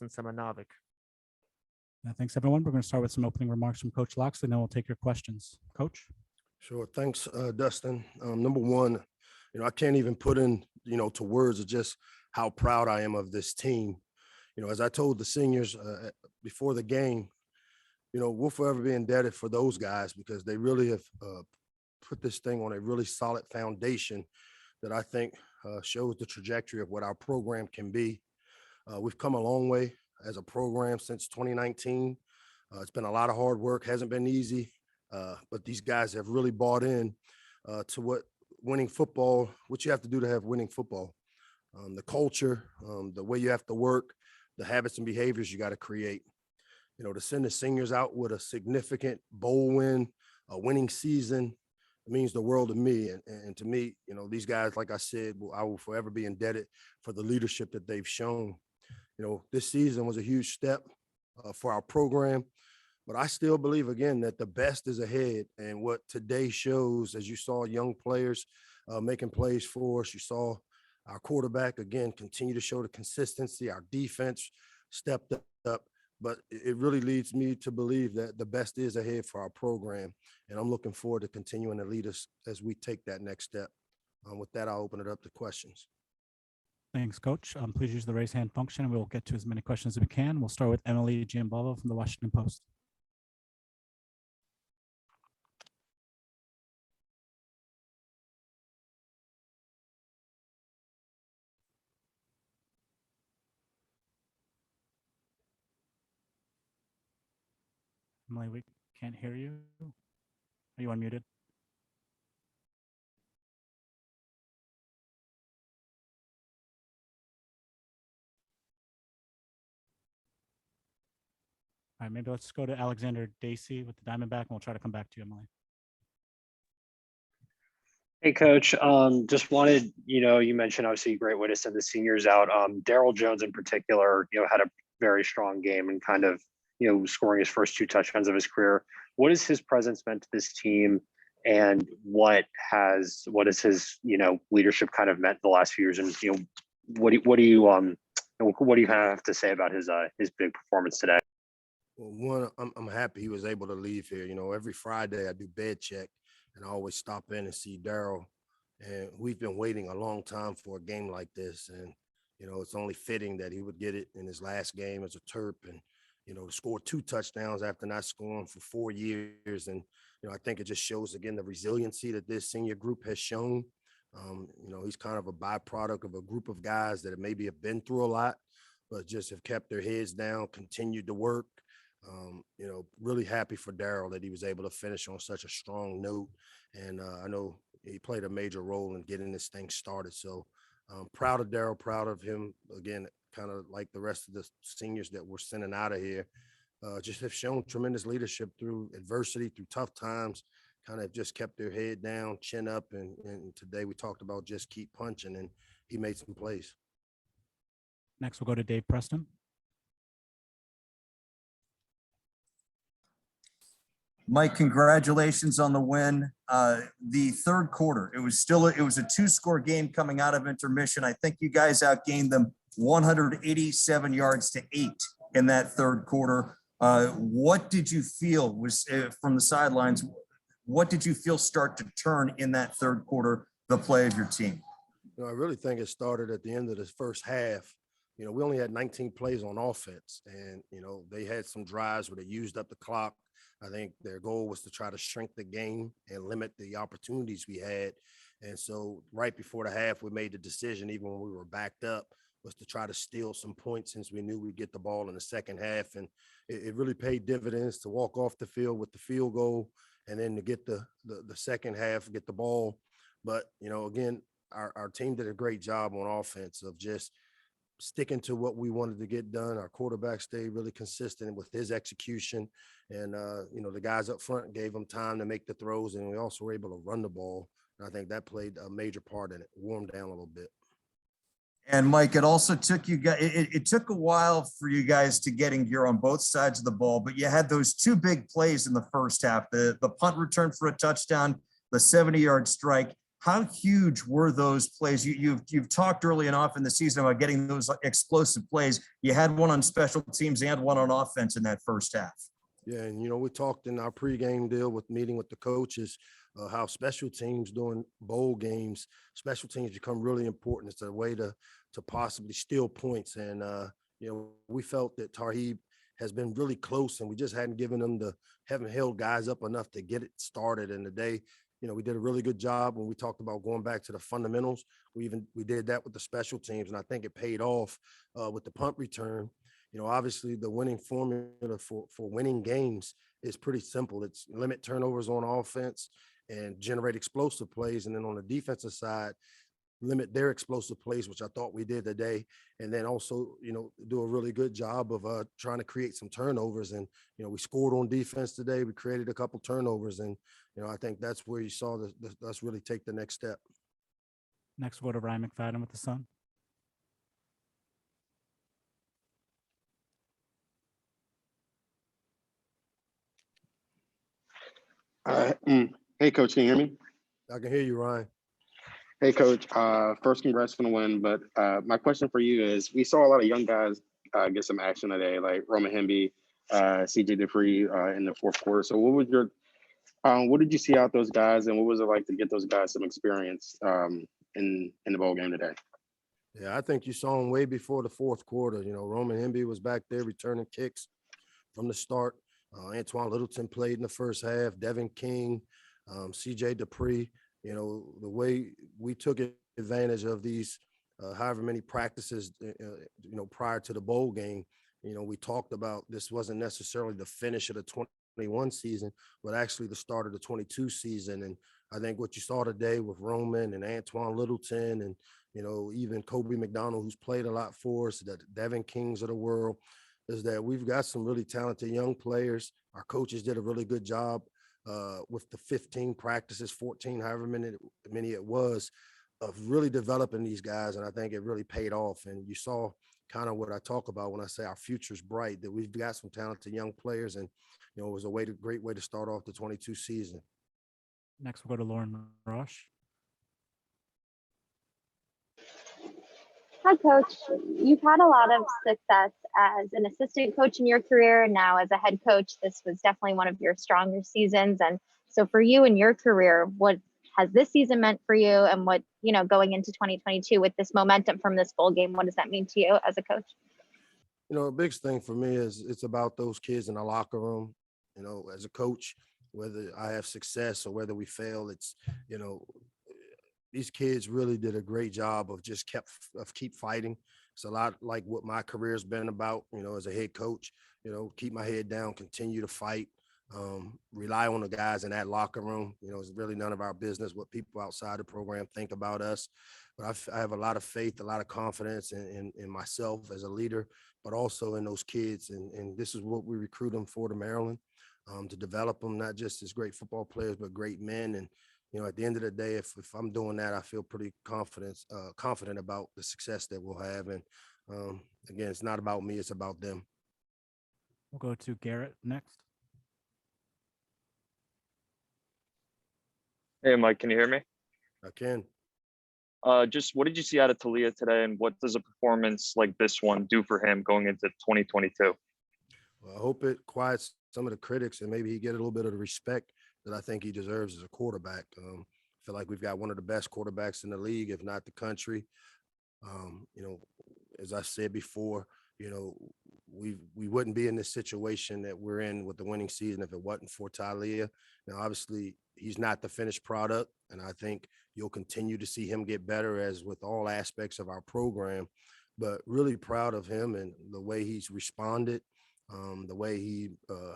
in Seminovic. Thanks, everyone. We're going to start with some opening remarks from Coach Locksley, and then we'll take your questions. Coach? Sure. Thanks, Dustin. Number one, I can't even put in, to words of just how proud I am of this team. As I told the seniors before the game, we'll forever be indebted for those guys because they really have put this thing on a really solid foundation that I think shows the trajectory of what our program can be. We've come a long way as a program since 2019. It's been a lot of hard work, hasn't been easy, but these guys have really bought in to what winning football, what you have to do to have winning football. The culture, the way you have to work, the habits and behaviors you got to create. To send the seniors out with a significant bowl win, a winning season, it means the world to me. And to me, these guys, like I said, I will forever be indebted for the leadership that they've shown. This season was a huge step for our program, but I still believe, again, that the best is ahead. And what today shows, as you saw young players making plays for us, you saw our quarterback, again, continue to show the consistency. Our defense stepped up, but it really leads me to believe that the best is ahead for our program. And I'm looking forward to continuing to lead us as we take that next step. With that, I'll open it up to questions. Thanks, Coach. Please use the raise hand function, and we'll get to as many questions as we can. We'll start with Emily Giambalvo from the Washington Post. Emily, we can't hear you. Are you unmuted? All right, maybe let's go to Alexander Dacey with the Diamondback, and we'll try to come back to you, Emily. Hey, Coach. Just wanted, you mentioned obviously a great way to send the seniors out. Daryl Jones in particular, had a very strong game and kind of, scoring his first 2 touchdowns of his career. What has his presence meant to this team, and what has his, leadership kind of meant the last few years? And what do you have to say about his big performance today? Well, one, I'm happy he was able to leave here. Every Friday I do bed check, and I always stop in and see Daryl. And we've been waiting a long time for a game like this. And, it's only fitting that he would get it in his last game as a Terp and, to score 2 touchdowns after not scoring for 4 years. And, I think it just shows, again, the resiliency that this senior group has shown. He's kind of a byproduct of a group of guys that maybe have been through a lot, but just have kept their heads down, continued to work. Really happy for Daryl that he was able to finish on such a strong note. And I know he played a major role in getting this thing started. So proud of Daryl, proud of him. Again, kind of like the rest of the seniors that we're sending out of here, just have shown tremendous leadership through adversity, through tough times, kind of just kept their head down, chin up. And today we talked about just keep punching, and he made some plays. Next, we'll go to Dave Preston. Mike, congratulations on the win. The third quarter, it was a 2-score game coming out of intermission. I think you guys outgained them 187 yards to 8 in that third quarter. What did you feel was from the sidelines? What did you feel start to turn in that third quarter, the play of your team? I really think it started at the end of the first half. We only had 19 plays on offense, and, they had some drives where they used up the clock. I think their goal was to try to shrink the game and limit the opportunities we had. And so right before the half, we made the decision, even when we were backed up, was to try to steal some points since we knew we'd get the ball in the second half. And it really paid dividends to walk off the field with the field goal and then to get the second half, get the ball. But, again, our team did a great job on offense of just sticking to what we wanted to get done. Our quarterback stayed really consistent with his execution. And, the guys up front gave him time to make the throws, and we also were able to run the ball. And I think that played a major part in it, warmed down a little bit. And Mike, it also took you guys, it took a while for you guys to get in gear on both sides of the ball, but you had those 2 big plays in the first half, the punt return for a touchdown, the 70-yard strike. How huge were those plays? You've talked early and often in the season about getting those explosive plays. You had one on special teams and one on offense in that first half. Yeah, and we talked in our pregame deal with meeting with the coaches how special teams during bowl games, special teams become really important. It's a way to possibly steal points, and we felt that Tarheeb has been really close, and we just haven't haven't held guys up enough to get it started. And today, we did a really good job when we talked about going back to the fundamentals. We did that with the special teams, and I think it paid off with the punt return. Obviously the winning formula for winning games is pretty simple. It's limit turnovers on offense and generate explosive plays. And then on the defensive side, limit their explosive plays, which I thought we did today. And then also, do a really good job of trying to create some turnovers. And, we scored on defense today. We created a couple turnovers. And, I think that's where you saw us really take the next step. Next, we'll go to Ryan McFadden with the Sun. Hey, Coach, can you hear me? I can hear you, Ryan. Hey, Coach. First, congrats on the win. But my question for you is, we saw a lot of young guys get some action today, like Roman Hemby, CJ Dupree in the fourth quarter. So what did you see out those guys, and what was it like to get those guys some experience in the bowl game today? Yeah, I think you saw him way before the fourth quarter. Roman Hemby was back there returning kicks from the start. Antoine Littleton played in the first half. Devin King, CJ Dupree. The way we took advantage of these, however many practices, prior to the bowl game, we talked about this wasn't necessarily the finish of the 21 season, but actually the start of the 22 season. And I think what you saw today with Roman and Antoine Littleton and, even Kobe McDonald, who's played a lot for us, the Devin Kings of the world, is that we've got some really talented young players. Our coaches did a really good job with the 15 practices, 14, however many it was, of really developing these guys. And I think it really paid off. And you saw kind of what I talk about when I say our future's bright, that we've got some talented young players. And, it was a great way to start off the 22 season. Next, we'll go to Lauren Roche. Hi, Coach. You've had a lot of success as an assistant coach in your career, and now as a head coach. This was definitely one of your stronger seasons. And so for you in your career, what has this season meant for you, and what, going into 2022 with this momentum from this bowl game, what does that mean to you as a coach? The biggest thing for me is it's about those kids in the locker room. As a coach, whether I have success or whether we fail, it's, these kids really did a great job of keep fighting. It's a lot like what my career's been about, as a head coach, keep my head down, continue to fight, rely on the guys in that locker room. It's really none of our business what people outside the program think about us. But I have a lot of faith, a lot of confidence in myself as a leader, but also in those kids. And this is what we recruit them for to Maryland, to develop them, not just as great football players, but great men. And, at the end of the day, if I'm doing that, I feel pretty confident about the success that we'll have. And again, it's not about me, it's about them. We'll go to Garrett next. Hey, Mike, can you hear me? I can. Just what did you see out of Talia today, and what does a performance like this one do for him going into 2022? Well, I hope it quiets some of the critics and maybe he get a little bit of the respect that I think he deserves as a quarterback. I feel like we've got one of the best quarterbacks in the league, if not the country. As I said before, we wouldn't be in this situation that we're in with the winning season if it wasn't for Talia. Now, obviously, he's not the finished product, and I think you'll continue to see him get better, as with all aspects of our program. But really proud of him and the way he's responded, the way he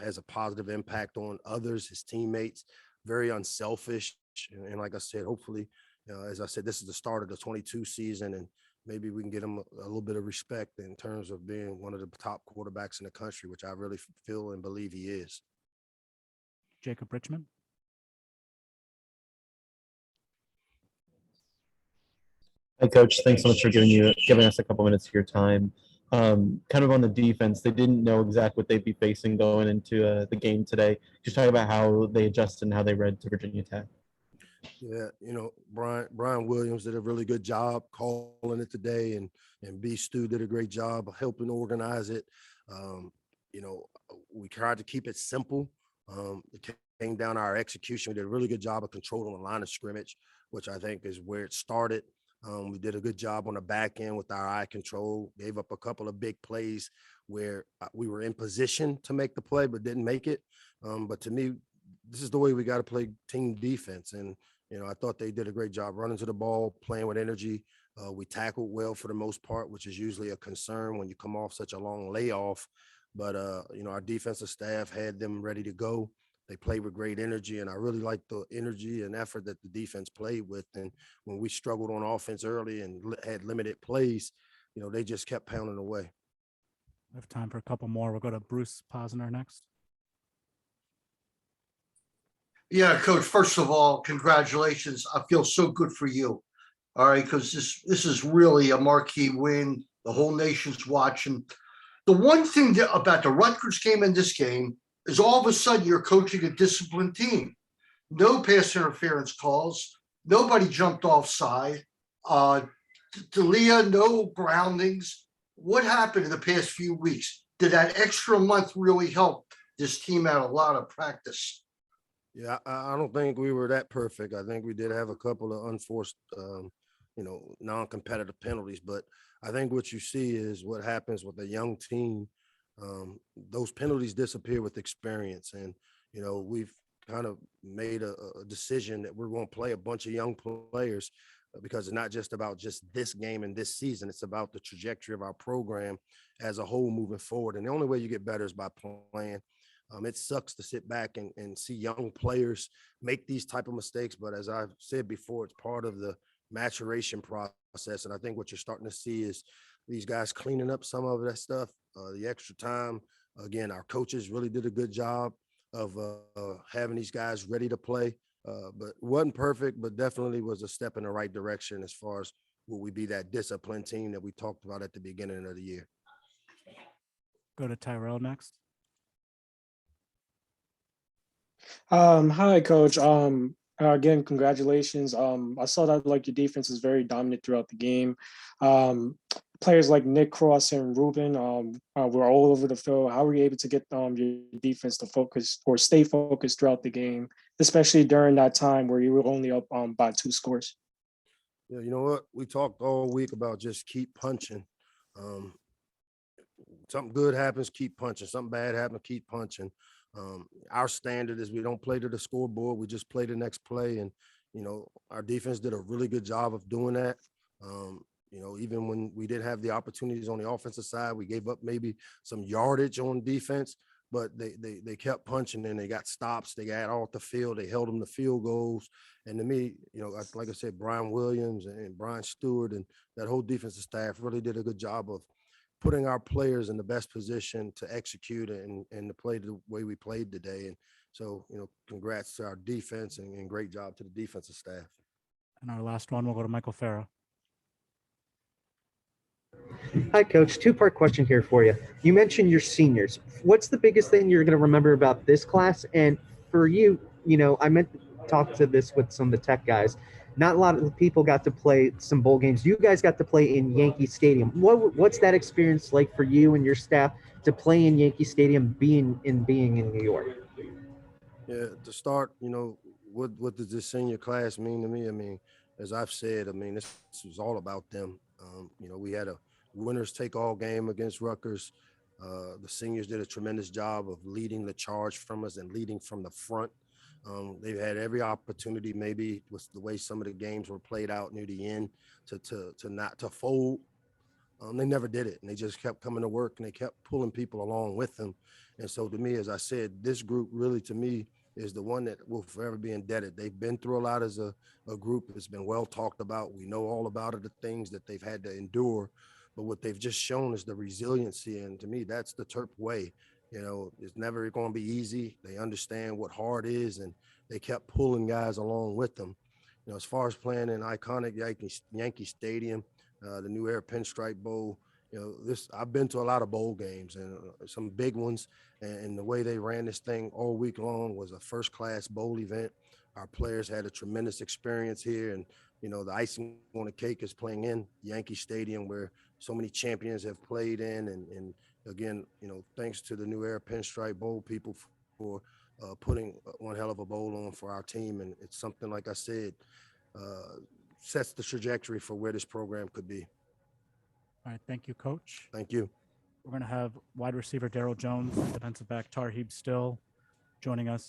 has a positive impact on others, his teammates, very unselfish. And like I said, hopefully, as I said, this is the start of the 22 season, and maybe we can get him a little bit of respect in terms of being one of the top quarterbacks in the country, which I really feel and believe he is. Jacob Richmond. Hi, Coach. Thanks so much for giving us a couple minutes of your time. Kind of on the defense, they didn't know exactly what they'd be facing going into the game today. Just talk about how they adjusted and how they read to Virginia Tech. Yeah, Brian Williams did a really good job calling it today, and B. Stu did a great job of helping organize it. Um, we tried to keep it simple. It came down to our execution. We did a really good job of controlling the line of scrimmage, which I think is where it started. We did a good job on the back end with our eye control, gave up a couple of big plays where we were in position to make the play, but didn't make it. But to me, this is the way we got to play team defense. And, I thought they did a great job running to the ball, playing with energy. We tackled well for the most part, which is usually a concern when you come off such a long layoff. But, our defensive staff had them ready to go. They played with great energy, and I really liked the energy and effort that the defense played with. And when we struggled on offense early and had limited plays, they just kept pounding away. We have time for a couple more. We'll go to Bruce Posner next. Yeah, Coach, first of all, congratulations. I feel so good for you. All right, because this is really a marquee win. The whole nation's watching. The one thing about the Rutgers game and this game is all of a sudden you're coaching a disciplined team. No pass interference calls. Nobody jumped offside. D'Elia, no groundings. What happened in the past few weeks? Did that extra month really help this team out a lot of practice? Yeah, I don't think we were that perfect. I think we did have a couple of unforced, non-competitive penalties. But I think what you see is what happens with a young team. Those penalties disappear with experience. And, we've kind of made a decision that we're going to play a bunch of young players because it's not just about just this game and this season. It's about the trajectory of our program as a whole moving forward. And the only way you get better is by playing. It sucks to sit back and see young players make these type of mistakes. But as I've said before, it's part of the maturation process. And I think what you're starting to see is these guys cleaning up some of that stuff, the extra time. Again, our coaches really did a good job of having these guys ready to play. But wasn't perfect, but definitely was a step in the right direction as far as will we be that disciplined team that we talked about at the beginning of the year. Go to Tyrell next. Hi, Coach. Again, congratulations. I saw that your defense is very dominant throughout the game. Players like Nick Cross and Ruben were all over the field. How were you able to get your defense to focus or stay focused throughout the game, especially during that time where you were only up by 2 scores? Yeah, you know what? We talked all week about just keep punching. Something good happens, keep punching. Something bad happens, keep punching. Our standard is we don't play to the scoreboard. We just play the next play. And, our defense did a really good job of doing that. Even when we didn't have the opportunities on the offensive side, we gave up maybe some yardage on defense, but they kept punching and they got stops. They got off the field. They held them to field goals. And to me, like I said, Brian Williams and Brian Stewart and that whole defensive staff really did a good job of putting our players in the best position to execute and to play the way we played today. And so, congrats to our defense and great job to the defensive staff. And our last one, we'll go to Michael Farah. Hi, Coach. 2-part question here for you. You mentioned your seniors. What's the biggest thing you're going to remember about this class? And for you, I meant to talk to this with some of the tech guys. Not a lot of people got to play some bowl games. You guys got to play in Yankee Stadium. What's that experience like for you and your staff to play in Yankee Stadium, being in New York? Yeah, to start, what does this senior class mean to me? I mean, as I've said, this was all about them. We had a winners take all game against Rutgers. The seniors did a tremendous job of leading the charge from us and leading from the front. They've had every opportunity, maybe with the way some of the games were played out near the end, to not to fold. They never did it, and they just kept coming to work and they kept pulling people along with them. And so to me, as I said, this group really, to me, is the one that will forever be indebted. They've been through a lot as a group. It's been well talked about. We know all about it, the things that they've had to endure, but what they've just shown is the resiliency. And to me, that's the Terp way. It's never going to be easy. They understand what hard is, and they kept pulling guys along with them. As far as playing in iconic Yankee Stadium, the new Air Pinstripe Bowl, I've been to a lot of bowl games and some big ones, and the way they ran this thing all week long was a first-class bowl event. Our players had a tremendous experience here, and the icing on the cake is playing in Yankee Stadium, where so many champions have played in, and again, thanks to the New Era Pinstripe Bowl people for putting one hell of a bowl on for our team, and it's something, like I said, sets the trajectory for where this program could be. All right, thank you, Coach. Thank you. We're going to have wide receiver Daryl Jones, defensive back Tarheeb Still joining us.